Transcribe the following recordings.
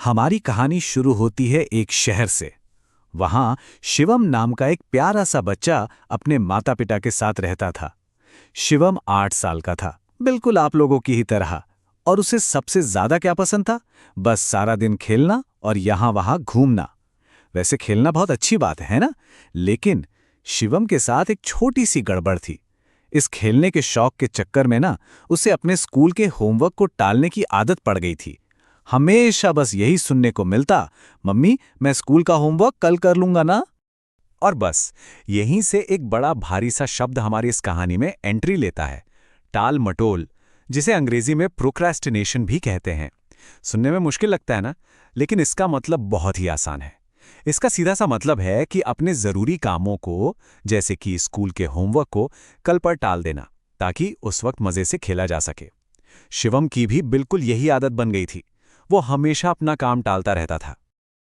हमारी कहानी शुरू होती है एक शहर से। वहां शिवम नाम का एक प्यारा सा बच्चा अपने माता पिता के साथ रहता था। शिवम 8 साल का था, बिल्कुल आप लोगों की ही तरह। और उसे सबसे ज्यादा क्या पसंद था? बस सारा दिन खेलना और यहां वहां घूमना। वैसे खेलना बहुत अच्छी बात है ना? लेकिन शिवम के साथ एक छोटी सी गड़बड़ थी। इस खेलने के शौक के चक्कर में ना उसे अपने स्कूल के होमवर्क को टालने की आदत पड़ गई थी। हमेशा बस यही सुनने को मिलता, मम्मी मैं स्कूल का होमवर्क कल कर लूंगा ना। और बस यहीं से एक बड़ा भारी सा शब्द हमारी इस कहानी में एंट्री लेता है, टाल मटोल, जिसे अंग्रेजी में प्रोक्रेस्टिनेशन भी कहते हैं। सुनने में मुश्किल लगता है ना, लेकिन इसका मतलब बहुत ही आसान है। इसका सीधा सा मतलब है कि अपने जरूरी कामों को, जैसे कि स्कूल के होमवर्क को, कल पर टाल देना, ताकि उस वक्त मजे से खेला जा सके। शिवम की भी बिल्कुल यही आदत बन गई थी। वो हमेशा अपना काम टालता रहता था।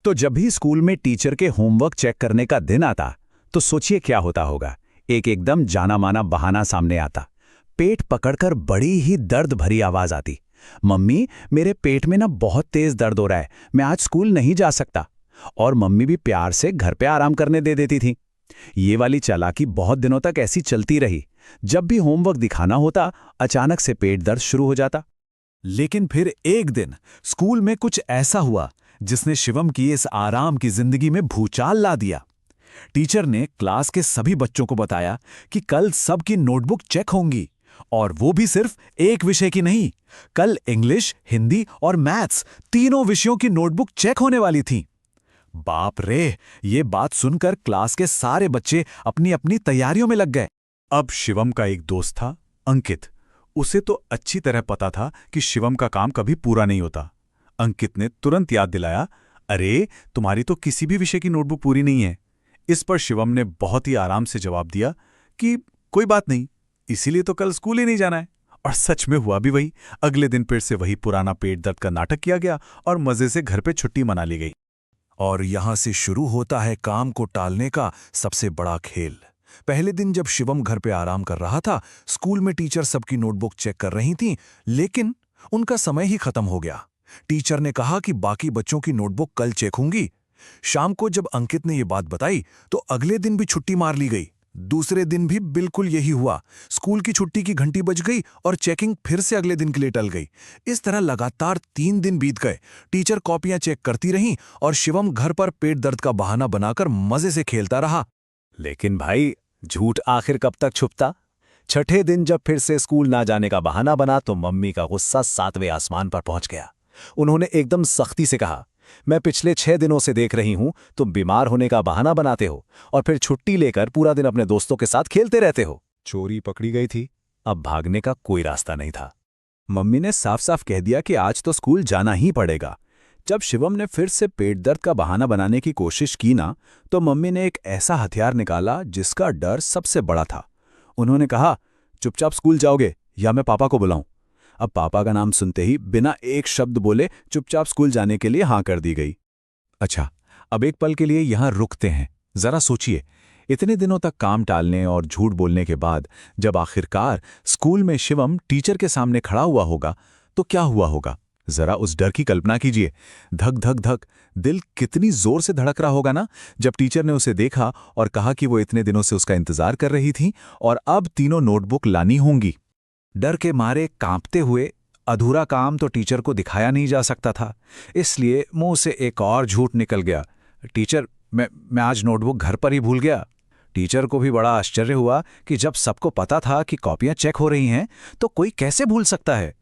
तो जब भी स्कूल में टीचर के होमवर्क चेक करने का दिन आता, तो सोचिए क्या होता होगा। एक एकदम जाना माना बहाना सामने आता। पेट पकड़कर बड़ी ही दर्द भरी आवाज आती, मम्मी मेरे पेट में ना बहुत तेज दर्द हो रहा है, मैं आज स्कूल नहीं जा सकता। और मम्मी भी प्यार से घर पे आराम करने दे देती थी। ये वाली चालाकी बहुत दिनों तक ऐसी चलती रही। जब भी होमवर्क दिखाना होता, अचानक से पेट दर्द शुरू हो जाता। लेकिन फिर एक दिन स्कूल में कुछ ऐसा हुआ जिसने शिवम की इस आराम की जिंदगी में भूचाल ला दिया। टीचर ने क्लास के सभी बच्चों को बताया कि कल सबकी नोटबुक चेक होंगी, और वो भी सिर्फ एक विषय की नहीं। कल इंग्लिश, हिंदी और मैथ्स तीनों विषयों की नोटबुक चेक होने वाली थी। बाप रे, ये बात सुनकर क्लास के सारे बच्चे अपनी अपनी तैयारियों में लग गए। अब शिवम का एक दोस्त था, अंकित। उसे तो अच्छी तरह पता था कि शिवम का काम कभी पूरा नहीं होता। अंकित ने तुरंत याद दिलाया, अरे तुम्हारी तो किसी भी विषय की नोटबुक पूरी नहीं है। इस पर शिवम ने बहुत ही आराम से जवाब दिया कि कोई बात नहीं, इसीलिए तो कल स्कूल ही नहीं जाना है। और सच में हुआ भी वही। अगले दिन फिर से वही पुराना पेट दर्द का नाटक किया गया और मजे से घर पे छुट्टी मना ली गई। और यहां से शुरू होता है काम को टालने का सबसे बड़ा खेल। पहले दिन जब शिवम घर पे आराम कर रहा था, स्कूल में टीचर सबकी नोटबुक चेक कर रही थीं, लेकिन उनका समय ही खत्म हो गया। टीचर ने कहा कि बाकी बच्चों की नोटबुक कल चेक होंगी। शाम को जब अंकित ने ये बात बताई, तो अगले दिन भी छुट्टी मार ली गई। दूसरे दिन भी बिल्कुल यही हुआ। स्कूल की छुट्टी की घंटी बज गई और चेकिंग फिर से अगले दिन के लिए टल गई। इस तरह लगातार 3 दिन बीत गए। टीचर कॉपियां चेक करती रहीं और शिवम घर पर पेट दर्द का बहाना बनाकर मजे से खेलता रहा। लेकिन भाई, झूठ आखिर कब तक छुपता? छठे दिन जब फिर से स्कूल ना जाने का बहाना बना, तो मम्मी का गुस्सा 7वें आसमान पर पहुंच गया। उन्होंने एकदम सख्ती से कहा, मैं पिछले 6 दिनों से देख रही हूं तुम बीमार होने का बहाना बनाते हो और फिर छुट्टी लेकर पूरा दिन अपने दोस्तों के साथ खेलते रहते हो। चोरी पकड़ी गई थी, अब भागने का कोई रास्ता नहीं था। मम्मी ने साफ साफ कह दिया कि आज तो स्कूल जाना ही पड़ेगा। जब शिवम ने फिर से पेट दर्द का बहाना बनाने की कोशिश की ना, तो मम्मी ने एक ऐसा हथियार निकाला जिसका डर सबसे बड़ा था। उन्होंने कहा, चुपचाप स्कूल जाओगे या मैं पापा को बुलाऊं? अब पापा का नाम सुनते ही बिना एक शब्द बोले चुपचाप स्कूल जाने के लिए हाँ कर दी गई। अच्छा, अब एक पल के लिए यहां रुकते हैं। जरा सोचिए, इतने दिनों तक काम टालने और झूठ बोलने के बाद जब आखिरकार स्कूल में शिवम टीचर के सामने खड़ा हुआ होगा, तो क्या हुआ होगा? जरा उस डर की कल्पना कीजिए। धक धक धक दिल कितनी जोर से धड़क रहा होगा ना, जब टीचर ने उसे देखा और कहा कि वो इतने दिनों से उसका इंतजार कर रही थी और अब तीनों नोटबुक लानी होंगी। डर के मारे कांपते हुए, अधूरा काम तो टीचर को दिखाया नहीं जा सकता था, इसलिए मुंह से एक और झूठ निकल गया, टीचर मैं आज नोटबुक घर पर ही भूल गया। टीचर को भी बड़ा आश्चर्य हुआ कि जब सबको पता था कि कॉपियां चेक हो रही हैं, तो कोई कैसे भूल सकता है।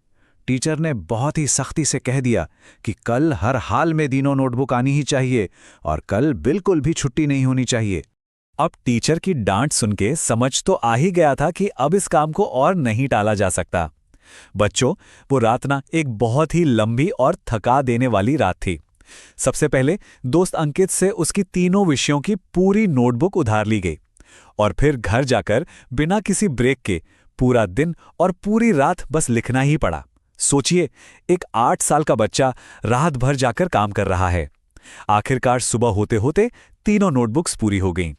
टीचर ने बहुत ही सख्ती से कह दिया कि कल हर हाल में तीनों नोटबुक आनी ही चाहिए और कल बिल्कुल भी छुट्टी नहीं होनी चाहिए। अब टीचर की डांट सुन के समझ तो आ ही गया था कि अब इस काम को और नहीं टाला जा सकता। बच्चों, वो रात ना एक बहुत ही लंबी और थका देने वाली रात थी। सबसे पहले दोस्त अंकित से उसकी तीनों विषयों की पूरी नोटबुक उधार ली गई और फिर घर जाकर बिना किसी ब्रेक के पूरा दिन और पूरी रात बस लिखना ही पड़ा। सोचिए, एक 8 साल का बच्चा रात भर जाकर काम कर रहा है। आखिरकार सुबह होते होते तीनों नोटबुक्स पूरी हो गईं।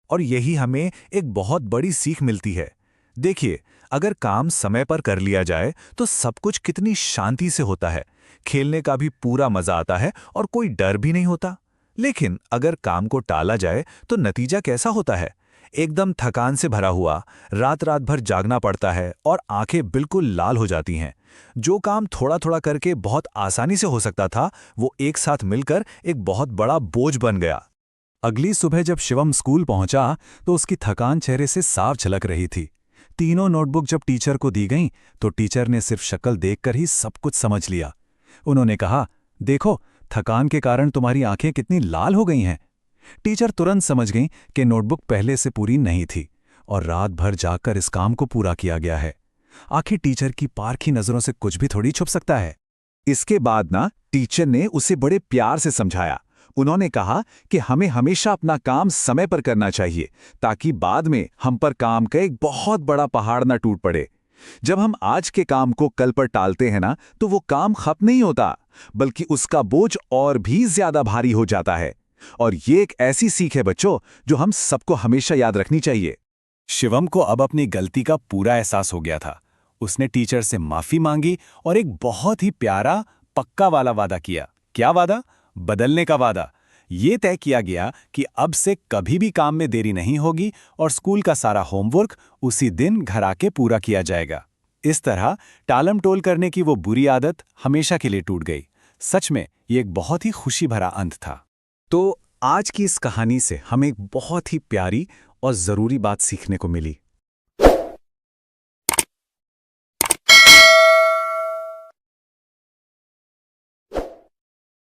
और यही हमें एक बहुत बड़ी सीख मिलती है। देखिए, अगर काम समय पर कर लिया जाए तो सब कुछ कितनी शांति से होता है, खेलने का भी पूरा मजा आता है और कोई डर भी नहीं होता। लेकिन अगर काम को टाला जाए तो नतीजा कैसा होता है? एकदम थकान से भरा हुआ, रात रात भर जागना पड़ता है और आंखें बिल्कुल लाल हो जाती हैं। जो काम थोड़ा थोड़ा करके बहुत आसानी से हो सकता था, वो एक साथ मिलकर एक बहुत बड़ा बोझ बन गया। अगली सुबह जब शिवम स्कूल पहुंचा तो उसकी थकान चेहरे से साफ झलक रही थी। तीनों नोटबुक जब टीचर को दी गईं तो टीचर ने सिर्फ शक्ल देखकर ही सब कुछ समझ लिया। उन्होंने कहा, देखो, थकान के कारण तुम्हारी आंखें कितनी लाल हो गई हैं। टीचर तुरंत समझ गईं कि नोटबुक पहले से पूरी नहीं थी और रात भर जाकर इस काम को पूरा किया गया है। आखिर टीचर की पारखी नजरों से कुछ भी थोड़ी छुप सकता है। इसके बाद ना टीचर ने उसे बड़े प्यार से समझाया। उन्होंने कहा कि हमें हमेशा अपना काम समय पर करना चाहिए, ताकि बाद में हम पर काम का एक बहुत बड़ा पहाड़ ना टूट पड़े। जब हम आज के काम को कल पर टालते हैं ना, तो वो काम खत्म नहीं होता, बल्कि उसका बोझ और भी ज्यादा भारी हो जाता है। और ये एक ऐसी सीख है बच्चों, जो हम सबको हमेशा याद रखनी चाहिए। शिवम को अब अपनी गलती का पूरा एहसास हो गया था। उसने टीचर से माफी मांगी और एक बहुत ही प्यारा पक्का वाला वादा किया। क्या वादा? बदलने का वादा। ये तय किया गया कि अब से कभी भी काम में देरी नहीं होगी और स्कूल का सारा होमवर्क उसी दिन घर आके पूरा किया जाएगा। इस तरह टालम टोल करने की वो बुरी आदत हमेशा के लिए टूट गई। सच में ये एक बहुत ही खुशी भरा अंत था। तो आज की इस कहानी से हमें एक बहुत ही प्यारी और ज़रूरी बात सीखने को मिली।